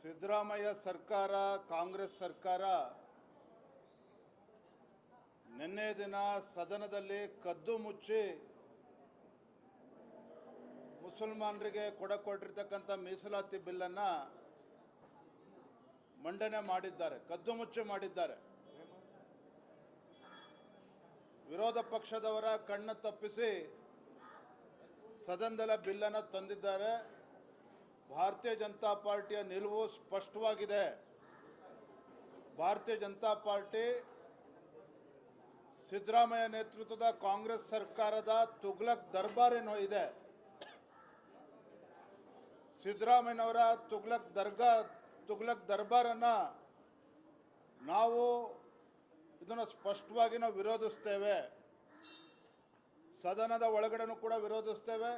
ಸಿದ್ದರಾಮಯ್ಯ ಸರ್ಕಾರ ಕಾಂಗ್ರೆಸ್ ಸರ್ಕಾರ ನಿನ್ನೆ ದಿನ ಸದನದಲ್ಲಿ ಕದ್ದು ಮುಚ್ಚಿ ಮುಸಲ್ಮಾನರಿಗೆ ಕೊಟ್ಟಿರ್ತಕ್ಕಂಥ ಮೀಸಲಾತಿ ಬಿಲ್ಲನ್ನು ಮಂಡನೆ ಮಾಡಿದ್ದಾರೆ, ಕದ್ದು ಮುಚ್ಚಿ ಮಾಡಿದ್ದಾರೆ. ವಿರೋಧ ಪಕ್ಷದವರ ಕಣ್ಣು ತಪ್ಪಿಸಿ ಸದನದಲ್ಲಿ ಬಿಲ್ಲನ್ನು ತಂದಿದ್ದಾರೆ. ಭಾರತೀಯ ಜನತಾ ಪಾರ್ಟಿಯ ನಿಲುವು ಸ್ಪಷ್ಟವಾಗಿದೆ. ಭಾರತೀಯ ಜನತಾ ಪಾರ್ಟಿ ಸಿದ್ದರಾಮಯ್ಯ ನೇತೃತ್ವದ ಕಾಂಗ್ರೆಸ್ ಸರ್ಕಾರದ ತುಗ್ಲಕ್ ದರ್ಬಾರ್ ಏನೋ ಇದೆ, ಸಿದ್ದರಾಮಯ್ಯನವರ ತುಗ್ಲಕ್ ದರ್ಬಾರನ್ನು ನಾವು ಇದನ್ನು ಸ್ಪಷ್ಟವಾಗಿ ನಾವು ವಿರೋಧಿಸ್ತೇವೆ. ಸದನದ ಒಳಗಡೆನೂ ಕೂಡ ವಿರೋಧಿಸ್ತೇವೆ,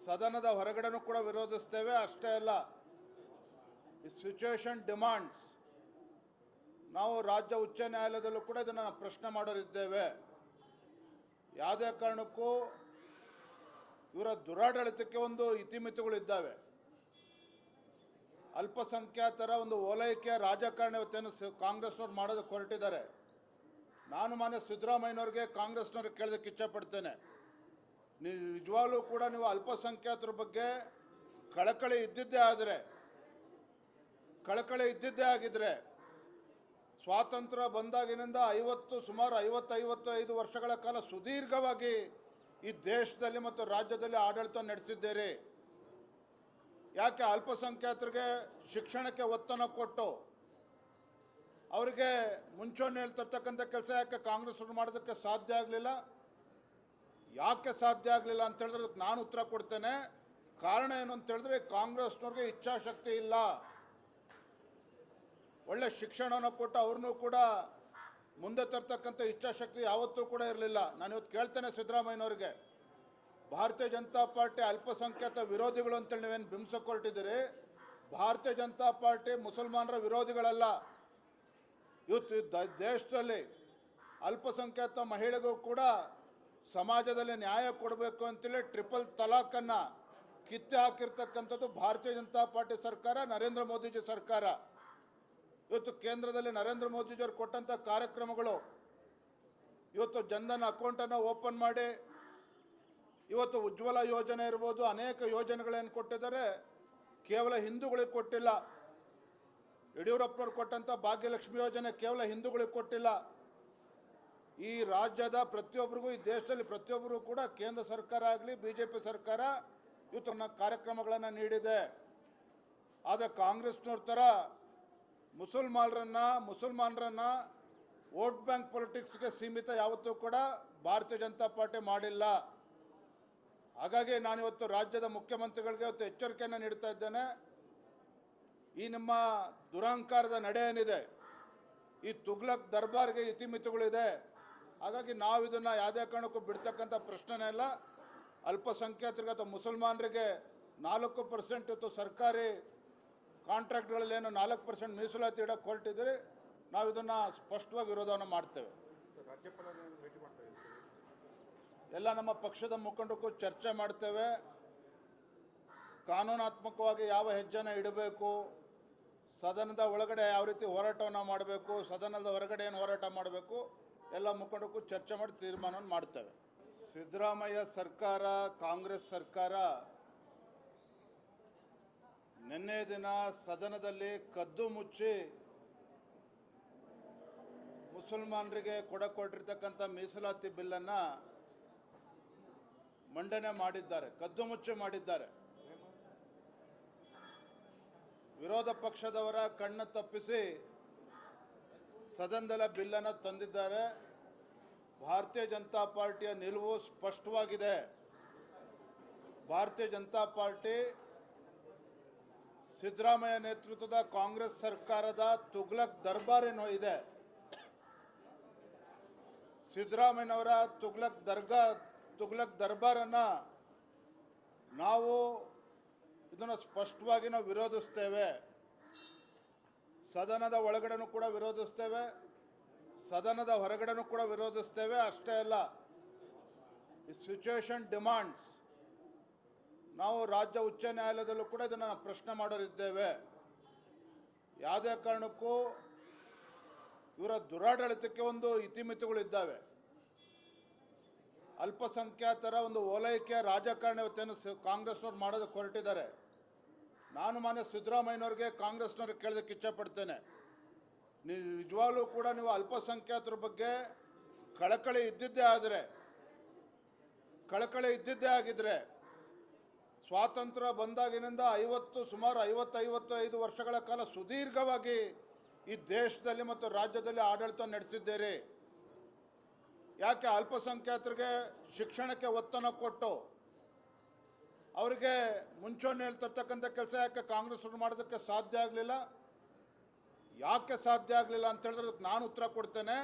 ಸದನದ ಹೊರಗಡೆನೂ ಕೂಡ ವಿರೋಧಿಸ್ತೇವೆ. ಅಷ್ಟೇ ಅಲ್ಲ, ಈ ಸಿಚುವೇಶನ್ ಡಿಮಾಂಡ್ಸ್ ನಾವು ರಾಜ್ಯ ಉಚ್ಚ ನ್ಯಾಯಾಲಯದಲ್ಲೂ ಕೂಡ ಇದನ್ನು ಪ್ರಶ್ನೆ ಮಾಡೋರಿದ್ದೇವೆ. ಯಾವುದೇ ಕಾರಣಕ್ಕೂ ಇವರ ದುರಾಡಳಿತಕ್ಕೆ ಒಂದು ಇತಿಮಿತಿಗಳಿದ್ದಾವೆ. ಅಲ್ಪಸಂಖ್ಯಾತರ ಒಂದು ಓಲೈಕೆ ರಾಜಕಾರಣ ಇವತ್ತೇನು ಕಾಂಗ್ರೆಸ್ನವ್ರು ಮಾಡೋದಕ್ಕೆ ಹೊರಟಿದ್ದಾರೆ. ನಾನು ಮಾನ್ಯ ಸಿದ್ದರಾಮಯ್ಯನವ್ರಿಗೆ ಕಾಂಗ್ರೆಸ್ನವ್ರಿಗೆ ಕೇಳೋದಕ್ಕೆ ಇಚ್ಛೆಪಡ್ತೇನೆ, ನಿಜವಾಗ್ಲೂ ಕೂಡ ನೀವು ಅಲ್ಪಸಂಖ್ಯಾತರ ಬಗ್ಗೆ ಕಳಕಳಿ ಇದ್ದಿದ್ದೇ ಆಗಿದ್ರೆ ಸ್ವಾತಂತ್ರ್ಯ ಬಂದಾಗಿನಿಂದ ಸುಮಾರು 50-55 ವರ್ಷಗಳ ಕಾಲ ಸುದೀರ್ಘವಾಗಿ ಈ ದೇಶದಲ್ಲಿ ಮತ್ತು ರಾಜ್ಯದಲ್ಲಿ ಆಡಳಿತ ನಡೆಸಿದ್ದೀರಿ. ಯಾಕೆ ಅಲ್ಪಸಂಖ್ಯಾತರಿಗೆ ಶಿಕ್ಷಣಕ್ಕೆ ಒತ್ತನ್ನು ಕೊಟ್ಟು ಅವರಿಗೆ ಮುಂಚೂಣಿಯಲ್ಲಿ ತರ್ತಕ್ಕಂಥ ಕೆಲಸ ಯಾಕೆ ಕಾಂಗ್ರೆಸ್ ಮಾಡೋದಕ್ಕೆ ಸಾಧ್ಯ ಆಗಲಿಲ್ಲ? ಯಾಕೆ ಸಾಧ್ಯ ಆಗಲಿಲ್ಲ ಅಂತ ಹೇಳಿದ್ರೆ ಅದಕ್ಕೆ ನಾನು ಉತ್ತರ ಕೊಡ್ತೇನೆ. ಕಾರಣ ಏನು ಅಂತ ಹೇಳಿದ್ರೆ ಕಾಂಗ್ರೆಸ್ನವ್ರಿಗೆ ಇಚ್ಛಾಶಕ್ತಿ ಇಲ್ಲ. ಒಳ್ಳೆ ಶಿಕ್ಷಣವನ್ನು ಕೊಟ್ಟು ಅವ್ರನ್ನೂ ಕೂಡ ಮುಂದೆ ತರ್ತಕ್ಕಂಥ ಇಚ್ಛಾಶಕ್ತಿ ಯಾವತ್ತೂ ಕೂಡ ಇರಲಿಲ್ಲ. ನಾನು ಇವತ್ತು ಕೇಳ್ತೇನೆ ಸಿದ್ದರಾಮಯ್ಯನವ್ರಿಗೆ, ಭಾರತೀಯ ಜನತಾ ಪಾರ್ಟಿ ಅಲ್ಪಸಂಖ್ಯಾತ ವಿರೋಧಿಗಳು ಅಂತೇಳಿ ನೀವೇನು ಬಿಂಬಿಸಕ್ಕೆ ಹೊರಟಿದ್ದೀರಿ. ಭಾರತೀಯ ಜನತಾ ಪಾರ್ಟಿ ಮುಸಲ್ಮಾನರ ವಿರೋಧಿಗಳಲ್ಲ. ಇವತ್ತು ದೇಶದಲ್ಲಿ ಅಲ್ಪಸಂಖ್ಯಾತ ಮಹಿಳೆಗೂ ಕೂಡ ಸಮಾಜದಲ್ಲಿ ನ್ಯಾಯ ಕೊಡಬೇಕು ಅಂತೇಳಿ ಟ್ರಿಪಲ್ ತಲಾಖನ್ನು ಕಿತ್ತೆ ಹಾಕಿರ್ತಕ್ಕಂಥದ್ದು ಭಾರತೀಯ ಜನತಾ ಪಾರ್ಟಿ ಸರ್ಕಾರ, ನರೇಂದ್ರ ಮೋದಿಜಿ ಸರ್ಕಾರ. ಇವತ್ತು ಕೇಂದ್ರದಲ್ಲಿ ನರೇಂದ್ರ ಮೋದಿಜಿಯವರು ಕೊಟ್ಟಂಥ ಕಾರ್ಯಕ್ರಮಗಳು, ಇವತ್ತು ಜನ್ಧನ್ ಅಕೌಂಟನ್ನು ಓಪನ್ ಮಾಡಿ, ಇವತ್ತು ಉಜ್ವಲ ಯೋಜನೆ ಇರ್ಬೋದು, ಅನೇಕ ಯೋಜನೆಗಳೇನು ಕೊಟ್ಟಿದ್ದಾರೆ ಕೇವಲ ಹಿಂದೂಗಳಿಗೆ ಕೊಟ್ಟಿಲ್ಲ. ಯಡಿಯೂರಪ್ಪನವ್ರು ಕೊಟ್ಟಂಥ ಭಾಗ್ಯಲಕ್ಷ್ಮಿ ಯೋಜನೆ ಕೇವಲ ಹಿಂದೂಗಳಿಗೆ ಕೊಟ್ಟಿಲ್ಲ. ಈ ರಾಜ್ಯದ ಪ್ರತಿಯೊಬ್ಬರಿಗೂ, ಈ ದೇಶದಲ್ಲಿ ಪ್ರತಿಯೊಬ್ಬರಿಗೂ ಕೂಡ ಕೇಂದ್ರ ಸರ್ಕಾರ ಆಗಲಿ ಬಿಜೆಪಿ ಸರ್ಕಾರ ಇವತ್ತು ಕಾರ್ಯಕ್ರಮಗಳನ್ನು ನೀಡಿದೆ. ಆದರೆ ಕಾಂಗ್ರೆಸ್ನವ್ರ ಥರ ಮುಸಲ್ಮಾನರನ್ನ ವೋಟ್ ಬ್ಯಾಂಕ್ ಪೊಲಿಟಿಕ್ಸ್ಗೆ ಸೀಮಿತ ಯಾವತ್ತೂ ಕೂಡ ಭಾರತೀಯ ಜನತಾ ಪಾರ್ಟಿ ಮಾಡಿಲ್ಲ. ಹಾಗಾಗಿ ನಾನಿವತ್ತು ರಾಜ್ಯದ ಮುಖ್ಯಮಂತ್ರಿಗಳಿಗೆ ಇವತ್ತು ಎಚ್ಚರಿಕೆಯನ್ನು ನೀಡ್ತಾ ಇದ್ದೇನೆ. ಈ ನಿಮ್ಮ ದುರಹಂಕಾರದ ನಡೆ ಏನಿದೆ, ಈ ತುಗ್ಲಕ್ ದರ್ಬಾರ್ಗೆ ಇತಿಮಿತಿಗಳಿದೆ. ಹಾಗಾಗಿ ನಾವು ಇದನ್ನು ಯಾವುದೇ ಕಾರಣಕ್ಕೂ ಬಿಡ್ತಕ್ಕಂಥ ಪ್ರಶ್ನೆನೇ ಇಲ್ಲ. ಅಲ್ಪಸಂಖ್ಯಾತರಿಗೆ ಅಥವಾ ಮುಸಲ್ಮಾನರಿಗೆ 4% ಇವತ್ತು ಸರ್ಕಾರಿ ಕಾಂಟ್ರಾಕ್ಟ್ಗಳಲ್ಲಿ ಏನು 4% ಮೀಸಲಾತಿ ಇಡಕ್ಕೆ ಹೊರಟಿದ್ದೀರಿ. ನಾವು ಇದನ್ನು ಸ್ಪಷ್ಟವಾಗಿ ವಿರೋಧವನ್ನು ಮಾಡ್ತೇವೆ. ಎಲ್ಲ ನಮ್ಮ ಪಕ್ಷದ ಮುಖಂಡಕ್ಕೂ ಚರ್ಚೆ ಮಾಡ್ತೇವೆ. ಕಾನೂನಾತ್ಮಕವಾಗಿ ಯಾವ ಹೆಜ್ಜೆನ ಇಡಬೇಕು, ಸದನದ ಒಳಗಡೆ ಯಾವ ರೀತಿ ಹೋರಾಟವನ್ನು ಮಾಡಬೇಕು, ಸದನದ ಹೊರಗಡೆ ಏನು ಹೋರಾಟ ಮಾಡಬೇಕು, ಎಲ್ಲ ಮುಖಂಡಕ್ಕೂ ಚರ್ಚೆ ಮಾಡಿ ತೀರ್ಮಾನವನ್ನು ಮಾಡ್ತೇವೆ. ಸಿದ್ದರಾಮಯ್ಯ ಸರ್ಕಾರ ಕಾಂಗ್ರೆಸ್ ಸರ್ಕಾರ ನಿನ್ನೆ ದಿನ ಸದನದಲ್ಲಿ ಕದ್ದು ಮುಚ್ಚಿ ಮುಸಲ್ಮಾನರಿಗೆ ಕೊಟ್ಟಿರ್ತಕ್ಕಂಥ ಮೀಸಲಾತಿ ಬಿಲ್ಲನ್ನು ಮಂಡನೆ ಮಾಡಿದ್ದಾರೆ, ಕದ್ದು ಮುಚ್ಚಿ ಮಾಡಿದ್ದಾರೆ. ವಿರೋಧ ಪಕ್ಷದವರ ಕಣ್ಣು ತಪ್ಪಿಸಿ ಸದನದಲ್ಲಿ ಬಿಲ್ಲನ್ನು ತಂದಿದ್ದಾರೆ. ಭಾರತೀಯ ಜನತಾ ಪಾರ್ಟಿಯ ನಿಲುವು ಸ್ಪಷ್ಟವಾಗಿದೆ. ಭಾರತೀಯ ಜನತಾ ಪಾರ್ಟಿ ಸಿದ್ದರಾಮಯ್ಯ ನೇತೃತ್ವದ ಕಾಂಗ್ರೆಸ್ ಸರ್ಕಾರದ ತುಗ್ಲಕ್ ದರ್ಬಾರ್ ಏನೋ ಇದೆ, ಸಿದ್ದರಾಮಯ್ಯನವರ ತುಗ್ಲಕ್ ದರ್ಬಾರನ್ನು ನಾವು ಇದನ್ನು ಸ್ಪಷ್ಟವಾಗಿ ನಾವು ವಿರೋಧಿಸ್ತೇವೆ. ಸದನದ ಒಳಗಡೆನೂ ಕೂಡ ವಿರೋಧಿಸ್ತೇವೆ, ಸದನದ ಹೊರಗಡೆನೂ ಕೂಡ ವಿರೋಧಿಸ್ತೇವೆ. ಅಷ್ಟೇ ಅಲ್ಲ, ಈ ಸಿಚುವೇಶನ್ ಡಿಮಾಂಡ್ಸ್ ನಾವು ರಾಜ್ಯ ಉಚ್ಚ ನ್ಯಾಯಾಲಯದಲ್ಲೂ ಕೂಡ ಇದನ್ನು ಪ್ರಶ್ನೆ ಮಾಡೋರಿದ್ದೇವೆ. ಯಾವುದೇ ಕಾರಣಕ್ಕೂ ಇವರ ದುರಾಡಳಿತಕ್ಕೆ ಒಂದು ಇತಿಮಿತಿಗಳಿದ್ದಾವೆ. ಅಲ್ಪಸಂಖ್ಯಾತರ ಒಂದು ಓಲೈಕೆಯ ರಾಜಕಾರಣ ಇವತ್ತೇನು ಕಾಂಗ್ರೆಸ್ನವ್ರು ಮಾಡೋದಕ್ಕೆ ಹೊರಟಿದ್ದಾರೆ. ನಾನು ಮಾನ್ಯ ಸಿದ್ದರಾಮಯ್ಯನವ್ರಿಗೆ ಕಾಂಗ್ರೆಸ್ನವ್ರಿಗೆ ಕೇಳೋದಕ್ಕೆ ಇಚ್ಛಪಡ್ತೇನೆ, ನಿಜವಾಗ್ಲೂ ಕೂಡ ನೀವು ಅಲ್ಪಸಂಖ್ಯಾತರ ಬಗ್ಗೆ ಕಳಕಳಿ ಇದ್ದಿದ್ದೇ ಆಗಿದ್ರೆ ಸ್ವಾತಂತ್ರ್ಯ ಬಂದಾಗಿನಿಂದ ಸುಮಾರು 50-55 ವರ್ಷಗಳ ಕಾಲ ಸುದೀರ್ಘವಾಗಿ ಈ ದೇಶದಲ್ಲಿ ಮತ್ತು ರಾಜ್ಯದಲ್ಲಿ ಆಡಳಿತ ನಡೆಸಿದ್ದೀರಿ. ಯಾಕೆ ಅಲ್ಪಸಂಖ್ಯಾತರಿಗೆ ಶಿಕ್ಷಣಕ್ಕೆ ಒತ್ತನ್ನು ಕೊಟ್ಟು ಅವರಿಗೆ ಮುಂಚೂಣಿ ಹೇಳ್ತಿರ್ತಕ್ಕಂಥ ಕೆಲಸ ಯಾಕೆ ಕಾಂಗ್ರೆಸ್ ಮಾಡೋದಕ್ಕೆ ಸಾಧ್ಯ ಆಗಲಿಲ್ಲ? ಯಾಕೆ ಸಾಧ್ಯ ಆಗಲಿಲ್ಲ ಅಂತ ಹೇಳಿದ್ರೆ ಅದಕ್ಕೆ ನಾನು ಉತ್ತರ ಕೊಡ್ತೇನೆ.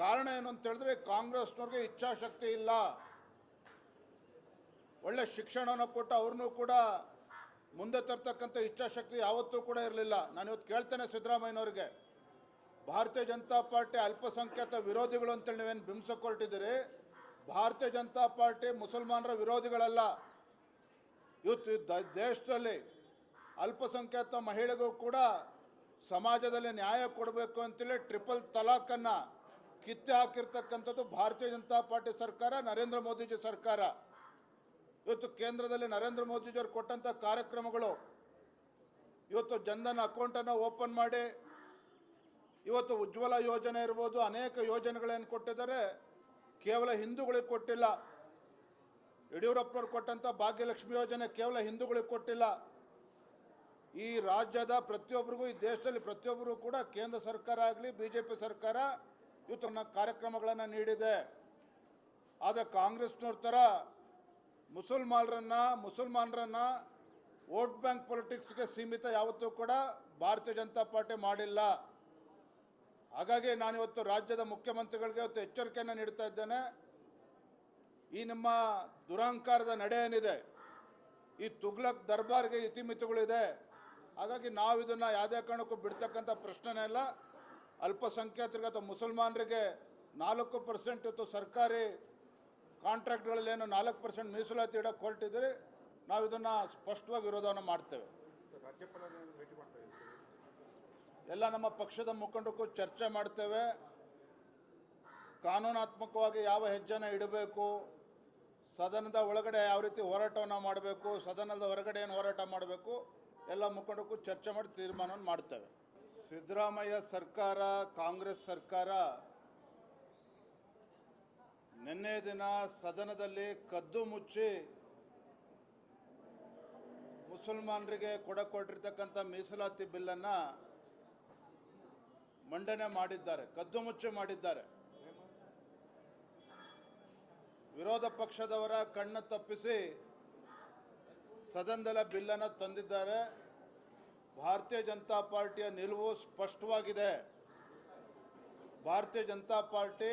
ಕಾರಣ ಏನು ಅಂತ ಹೇಳಿದ್ರೆ ಕಾಂಗ್ರೆಸ್ನವ್ರಿಗೆ ಇಚ್ಛಾಶಕ್ತಿ ಇಲ್ಲ. ಒಳ್ಳೆ ಶಿಕ್ಷಣವನ್ನು ಕೊಟ್ಟು ಅವ್ರನ್ನೂ ಕೂಡ ಮುಂದೆ ತರ್ತಕ್ಕಂಥ ಇಚ್ಛಾಶಕ್ತಿ ಯಾವತ್ತೂ ಕೂಡ ಇರಲಿಲ್ಲ. ನಾನು ಇವತ್ತು ಕೇಳ್ತೇನೆ ಸಿದ್ದರಾಮಯ್ಯನವ್ರಿಗೆ, ಭಾರತೀಯ ಜನತಾ ಪಾರ್ಟಿ ಅಲ್ಪಸಂಖ್ಯಾತ ವಿರೋಧಿಗಳು ಅಂತೇಳಿ ನೀವೇನು ಬಿಂಬಿಸಕ್ಕೆ ಹೊರಟಿದ್ದೀರಿ. ಭಾರತೀಯ ಜನತಾ ಪಾರ್ಟಿ ಮುಸಲ್ಮಾನರ ವಿರೋಧಿಗಳಲ್ಲ. ಇವತ್ತು ದೇಶದಲ್ಲಿ ಅಲ್ಪಸಂಖ್ಯಾತ ಮಹಿಳೆಗೂ ಕೂಡ ಸಮಾಜದಲ್ಲಿ ನ್ಯಾಯ ಕೊಡಬೇಕು ಅಂತೇಳಿ ಟ್ರಿಪಲ್ ತಲಾಖನ್ನು ಕಿತ್ತೆ ಹಾಕಿರ್ತಕ್ಕಂಥದ್ದು ಭಾರತೀಯ ಜನತಾ ಪಾರ್ಟಿ ಸರ್ಕಾರ, ನರೇಂದ್ರ ಮೋದಿಜಿ ಸರ್ಕಾರ. ಇವತ್ತು ಕೇಂದ್ರದಲ್ಲಿ ನರೇಂದ್ರ ಮೋದಿಜಿಯವರು ಕೊಟ್ಟಂಥ ಕಾರ್ಯಕ್ರಮಗಳು, ಇವತ್ತು ಜನ್ಧನ್ ಅಕೌಂಟನ್ನು ಓಪನ್ ಮಾಡಿ, ಇವತ್ತು ಉಜ್ವಲ ಯೋಜನೆ ಇರ್ಬೋದು, ಅನೇಕ ಯೋಜನೆಗಳೇನು ಕೊಟ್ಟಿದ್ದಾರೆ ಕೇವಲ ಹಿಂದೂಗಳಿಗೆ ಕೊಟ್ಟಿಲ್ಲ. ಯಡಿಯೂರಪ್ಪನವ್ರು ಕೊಟ್ಟಂಥ ಭಾಗ್ಯಲಕ್ಷ್ಮಿ ಯೋಜನೆ ಕೇವಲ ಹಿಂದೂಗಳಿಗೆ ಕೊಟ್ಟಿಲ್ಲ. ಈ ರಾಜ್ಯದ ಪ್ರತಿಯೊಬ್ಬರಿಗೂ, ಈ ದೇಶದಲ್ಲಿ ಪ್ರತಿಯೊಬ್ಬರಿಗೂ ಕೂಡ ಕೇಂದ್ರ ಸರ್ಕಾರ ಆಗಲಿ BJP ಸರ್ಕಾರ ಇವತ್ತು ಕಾರ್ಯಕ್ರಮಗಳನ್ನು ನೀಡಿದೆ. ಆದರೆ ಕಾಂಗ್ರೆಸ್ನವ್ರ ಥರ ಮುಸಲ್ಮಾನರನ್ನ ವೋಟ್ ಬ್ಯಾಂಕ್ ಪೊಲಿಟಿಕ್ಸ್ಗೆ ಸೀಮಿತ ಯಾವತ್ತೂ ಕೂಡ ಭಾರತೀಯ ಜನತಾ ಪಾರ್ಟಿ ಮಾಡಿಲ್ಲ. ಹಾಗಾಗಿ ನಾನಿವತ್ತು ರಾಜ್ಯದ ಮುಖ್ಯಮಂತ್ರಿಗಳಿಗೆ ಇವತ್ತು ಎಚ್ಚರಿಕೆಯನ್ನು ನೀಡ್ತಾ ಇದ್ದೇನೆ. ಈ ನಿಮ್ಮ ದುರಹಂಕಾರದ ನಡೆ ಏನಿದೆ, ಈ ತುಗ್ಲಕ್ ದರ್ಬಾರ್ಗೆ ಇತಿಮಿತಿಗಳಿದೆ. ಹಾಗಾಗಿ ನಾವು ಇದನ್ನು ಯಾವುದೇ ಕಾರಣಕ್ಕೂ ಬಿಡ್ತಕ್ಕಂಥ ಪ್ರಶ್ನೆನೇ ಇಲ್ಲ. ಅಲ್ಪಸಂಖ್ಯಾತರಿಗೆ ಅಥವಾ ಮುಸಲ್ಮಾನರಿಗೆ 4% ಇವತ್ತು ಸರ್ಕಾರಿ ಕಾಂಟ್ರಾಕ್ಟ್ಗಳಲ್ಲಿ ಏನು 4% ಮೀಸಲಾತಿ ಇಡಕ್ಕೆ ಹೊರಟಿದ್ದೀರಿ. ನಾವು ಇದನ್ನು ಸ್ಪಷ್ಟವಾಗಿ ವಿರೋಧವನ್ನು ಮಾಡ್ತೇವೆ. ಎಲ್ಲ ನಮ್ಮ ಪಕ್ಷದ ಮುಖಂಡಕ್ಕೂ ಚರ್ಚೆ ಮಾಡ್ತೇವೆ. ಕಾನೂನಾತ್ಮಕವಾಗಿ ಯಾವ ಹೆಜ್ಜೆನ ಇಡಬೇಕು, ಸದನದ ಒಳಗಡೆ ಯಾವ ರೀತಿ ಹೋರಾಟವನ್ನು ಮಾಡಬೇಕು, ಸದನದ ಹೊರಗಡೆ ಏನು ಹೋರಾಟ ಮಾಡಬೇಕು, ಎಲ್ಲ ಮುಖಂಡಕ್ಕೂ ಚರ್ಚೆ ಮಾಡಿ ತೀರ್ಮಾನವನ್ನು ಮಾಡ್ತೇವೆ. ಸಿದ್ದರಾಮಯ್ಯ ಸರ್ಕಾರ, ಕಾಂಗ್ರೆಸ್ ಸರ್ಕಾರ ನಿನ್ನೆ ದಿನ ಸದನದಲ್ಲಿ ಕದ್ದು ಮುಚ್ಚಿ ಮುಸಲ್ಮಾನರಿಗೆ ಕೊಟ್ಟಿರ್ತಕ್ಕಂಥ ಮೀಸಲಾತಿ ಬಿಲ್ಲನ್ನು ಮಂಡನೆ ಮಾಡಿದ್ದಾರೆ, ಕದ್ದು ಮುಚ್ಚಿ ಮಾಡಿದ್ದಾರೆ. ವಿರೋಧ ಪಕ್ಷದವರ ಕಣ್ಣು ತಪ್ಪಿಸಿ ಸದನದಲ್ಲಿ ಬಿಲ್ಲನ್ನು ತಂದಿದ್ದಾರೆ. ಭಾರತೀಯ ಜನತಾ ಪಾರ್ಟಿಯ ನಿಲುವು ಸ್ಪಷ್ಟವಾಗಿದೆ. ಭಾರತೀಯ ಜನತಾ ಪಾರ್ಟಿ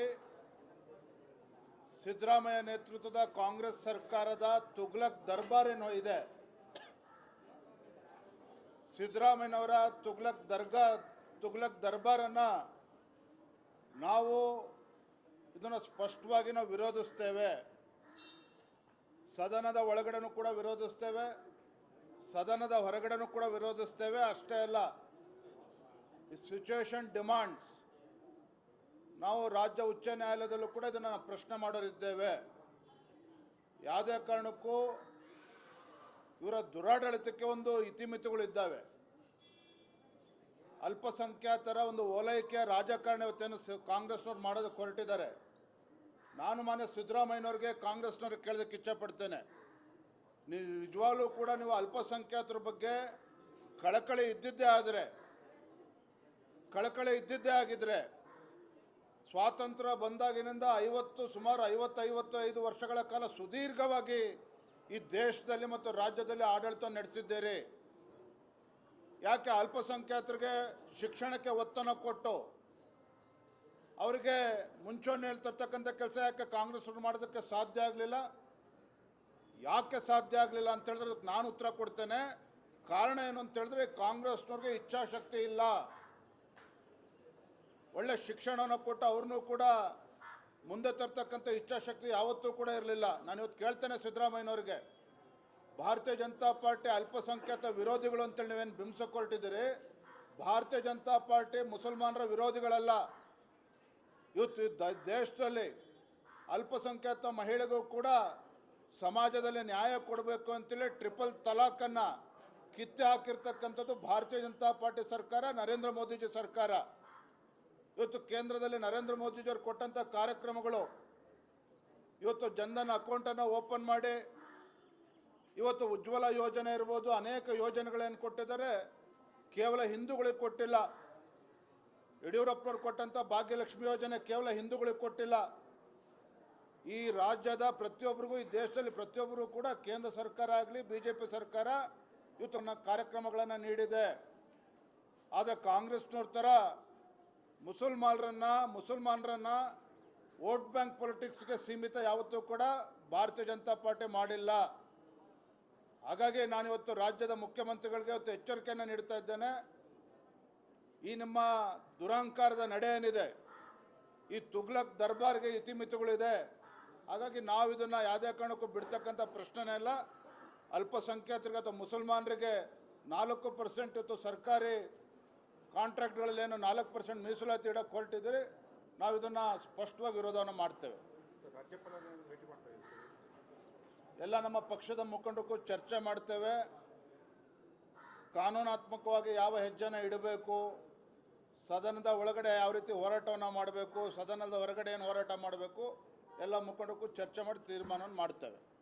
ಸಿದ್ದರಾಮಯ್ಯ ನೇತೃತ್ವದ ಕಾಂಗ್ರೆಸ್ ಸರ್ಕಾರದ ತುಗ್ಲಕ್ ದರ್ಬಾರ್ ಏನೋ ಇದೆ, ಸಿದ್ದರಾಮಯ್ಯನವರ ತುಗ್ಲಕ್ ದರ್ಬಾರನ್ನು ನಾವು ಇದನ್ನು ಸ್ಪಷ್ಟವಾಗಿ ನಾವು ವಿರೋಧಿಸ್ತೇವೆ. ಸದನದ ಒಳಗಡೆನೂ ಕೂಡ ವಿರೋಧಿಸ್ತೇವೆ, ಸದನದ ಹೊರಗಡೆನೂ ಕೂಡ ವಿರೋಧಿಸ್ತೇವೆ. ಅಷ್ಟೇ ಅಲ್ಲ, ಈ ಸಿಚುವೇಶನ್ ಡಿಮಾಂಡ್ಸ್ ನಾವು ರಾಜ್ಯ ಉಚ್ಚ ನ್ಯಾಯಾಲಯದಲ್ಲೂ ಕೂಡ ಇದನ್ನು ಪ್ರಶ್ನೆ ಮಾಡೋರಿದ್ದೇವೆ. ಯಾವುದೇ ಕಾರಣಕ್ಕೂ ಇವರ ದುರಾಡಳಿತಕ್ಕೆ ಒಂದು ಇತಿಮಿತಿಗಳಿದ್ದಾವೆ. ಅಲ್ಪಸಂಖ್ಯಾತರ ಒಂದು ಓಲೈಕೆಯ ರಾಜಕಾರಣ ಇವತ್ತೇನು ಕಾಂಗ್ರೆಸ್ನವ್ರು ಮಾಡೋದಕ್ಕೆ ಹೊರಟಿದ್ದಾರೆ. ನಾನು ಮಾನ್ಯ ಸಿದ್ದರಾಮಯ್ಯನವ್ರಿಗೆ ಕಾಂಗ್ರೆಸ್ನವ್ರಿಗೆ ಕೇಳೋದಕ್ಕೆ ಇಚ್ಛಪಡ್ತೇನೆ, ನಿಜವಾಗ್ಲೂ ಕೂಡ ನೀವು ಅಲ್ಪಸಂಖ್ಯಾತರ ಬಗ್ಗೆ ಕಳಕಳಿ ಇದ್ದಿದ್ದೇ ಆಗಿದ್ರೆ ಸ್ವಾತಂತ್ರ್ಯ ಬಂದಾಗಿನಿಂದ ಸುಮಾರು 50-55 ವರ್ಷಗಳ ಕಾಲ ಸುದೀರ್ಘವಾಗಿ ಈ ದೇಶದಲ್ಲಿ ಮತ್ತು ರಾಜ್ಯದಲ್ಲಿ ಆಡಳಿತ ನಡೆಸಿದ್ದೀರಿ. ಯಾಕೆ ಅಲ್ಪಸಂಖ್ಯಾತರಿಗೆ ಶಿಕ್ಷಣಕ್ಕೆ ಒತ್ತನ್ನು ಕೊಟ್ಟು ಅವರಿಗೆ ಮುಂಚೂಣಿ ಹೇಳ್ತಿರ್ತಕ್ಕಂಥ ಕೆಲಸ ಯಾಕೆ ಕಾಂಗ್ರೆಸ್ ಮಾಡೋದಕ್ಕೆ ಸಾಧ್ಯ ಆಗಲಿಲ್ಲ? ಯಾಕೆ ಸಾಧ್ಯ ಆಗಲಿಲ್ಲ ಅಂತ ಹೇಳಿದ್ರೆ ಅದಕ್ಕೆ ನಾನು ಉತ್ತರ ಕೊಡ್ತೇನೆ. ಕಾರಣ ಏನು ಅಂತ ಹೇಳಿದ್ರೆ ಕಾಂಗ್ರೆಸ್ನವ್ರಿಗೆ ಇಚ್ಛಾಶಕ್ತಿ ಇಲ್ಲ. ಒಳ್ಳೆ ಶಿಕ್ಷಣವನ್ನು ಕೊಟ್ಟು ಅವ್ರನ್ನೂ ಕೂಡ ಮುಂದೆ ತರ್ತಕ್ಕಂಥ ಇಚ್ಛಾಶಕ್ತಿ ಯಾವತ್ತೂ ಕೂಡ ಇರಲಿಲ್ಲ. ನಾನು ಇವತ್ತು ಕೇಳ್ತೇನೆ ಸಿದ್ದರಾಮಯ್ಯನವ್ರಿಗೆ, ಭಾರತೀಯ ಜನತಾ ಪಾರ್ಟಿ ಅಲ್ಪಸಂಖ್ಯಾತ ವಿರೋಧಿಗಳು ಅಂತೇಳಿ ನೀವೇನು ಬಿಂಬಿಸಕ್ಕೆ ಹೊರಟಿದ್ದೀರಿ. ಭಾರತೀಯ ಜನತಾ ಪಾರ್ಟಿ ಮುಸಲ್ಮಾನರ ವಿರೋಧಿಗಳಲ್ಲ. ಇವತ್ತು ದೇಶದಲ್ಲಿ ಅಲ್ಪಸಂಖ್ಯಾತ ಮಹಿಳೆಗೂ ಕೂಡ ಸಮಾಜದಲ್ಲಿ ನ್ಯಾಯ ಕೊಡಬೇಕು ಅಂತೇಳಿ ಟ್ರಿಪಲ್ ತಲಾಖನ್ನು ಕಿತ್ತೆ ಹಾಕಿರ್ತಕ್ಕಂಥದ್ದು ಭಾರತೀಯ ಜನತಾ ಪಾರ್ಟಿ ಸರ್ಕಾರ, ನರೇಂದ್ರ ಮೋದಿಜಿ ಸರ್ಕಾರ. ಇವತ್ತು ಕೇಂದ್ರದಲ್ಲಿ ನರೇಂದ್ರ ಮೋದಿಜಿಯವರು ಕೊಟ್ಟಂಥ ಕಾರ್ಯಕ್ರಮಗಳು, ಇವತ್ತು ಜನ್ಧನ್ ಅಕೌಂಟನ್ನು ಓಪನ್ ಮಾಡಿ, ಇವತ್ತು ಉಜ್ವಲ ಯೋಜನೆ ಇರ್ಬೋದು, ಅನೇಕ ಯೋಜನೆಗಳೇನು ಕೊಟ್ಟಿದ್ದಾರೆ, ಕೇವಲ ಹಿಂದೂಗಳಿಗೆ ಕೊಟ್ಟಿಲ್ಲ. ಯಡಿಯೂರಪ್ಪನವ್ರು ಕೊಟ್ಟಂಥ ಭಾಗ್ಯಲಕ್ಷ್ಮಿ ಯೋಜನೆ ಕೇವಲ ಹಿಂದೂಗಳಿಗೆ ಕೊಟ್ಟಿಲ್ಲ. ಈ ರಾಜ್ಯದ ಪ್ರತಿಯೊಬ್ಬರಿಗೂ, ಈ ದೇಶದಲ್ಲಿ ಪ್ರತಿಯೊಬ್ಬರಿಗೂ ಕೂಡ ಕೇಂದ್ರ ಸರ್ಕಾರ ಆಗಲಿ ಬಿಜೆಪಿ ಸರ್ಕಾರ ಇವತ್ತು ಕಾರ್ಯಕ್ರಮಗಳನ್ನು ನೀಡಿದೆ. ಆದರೆ ಕಾಂಗ್ರೆಸ್ನವ್ರ ಥರ ಮುಸಲ್ಮಾನರನ್ನ ವೋಟ್ ಬ್ಯಾಂಕ್ ಪೊಲಿಟಿಕ್ಸ್ಗೆ ಸೀಮಿತ ಯಾವತ್ತೂ ಕೂಡ ಭಾರತೀಯ ಜನತಾ ಪಾರ್ಟಿ ಮಾಡಿಲ್ಲ. ಹಾಗಾಗಿ ನಾನಿವತ್ತು ರಾಜ್ಯದ ಮುಖ್ಯಮಂತ್ರಿಗಳಿಗೆ ಇವತ್ತು ಎಚ್ಚರಿಕೆಯನ್ನು ನೀಡ್ತಾ ಇದ್ದೇನೆ. ಈ ನಿಮ್ಮ ದುರಹಂಕಾರದ ನಡೆ ಏನಿದೆ, ಈ ತುಗ್ಲಕ್ ದರ್ಬಾರ್ಗೆ ಇತಿಮಿತಿಗಳಿದೆ. ಹಾಗಾಗಿ ನಾವು ಇದನ್ನು ಯಾವುದೇ ಕಾರಣಕ್ಕೂ ಬಿಡ್ತಕ್ಕಂಥ ಪ್ರಶ್ನೆನೇ ಇಲ್ಲ. ಅಲ್ಪಸಂಖ್ಯಾತರಿಗೆ ಅಥವಾ ಮುಸಲ್ಮಾನರಿಗೆ 4% ಇವತ್ತು ಸರ್ಕಾರಿ ಕಾಂಟ್ರಾಕ್ಟ್ಗಳಲ್ಲೇನು 4% ಮೀಸಲಾತಿ ಇಡೋಕ್ಕೆ ಹೊರಟಿದ್ರೆ ನಾವು ಇದನ್ನು ಸ್ಪಷ್ಟವಾಗಿ ವಿರೋಧವನ್ನು ಮಾಡ್ತೇವೆ. ಎಲ್ಲ ನಮ್ಮ ಪಕ್ಷದ ಮುಖಂಡಕ್ಕೂ ಚರ್ಚೆ ಮಾಡ್ತೇವೆ. ಕಾನೂನಾತ್ಮಕವಾಗಿ ಯಾವ ಹೆಜ್ಜೆನ ಇಡಬೇಕು, ಸದನದ ಒಳಗಡೆ ಯಾವ ರೀತಿ ಹೋರಾಟವನ್ನು ಮಾಡಬೇಕು, ಸದನದ ಹೊರಗಡೆ ಏನು ಹೋರಾಟ ಮಾಡಬೇಕು, ಎಲ್ಲ ಮುಖಂಡಕ್ಕೂ ಚರ್ಚೆ ಮಾಡಿ ತೀರ್ಮಾನವನ್ನು ಮಾಡ್ತೇವೆ.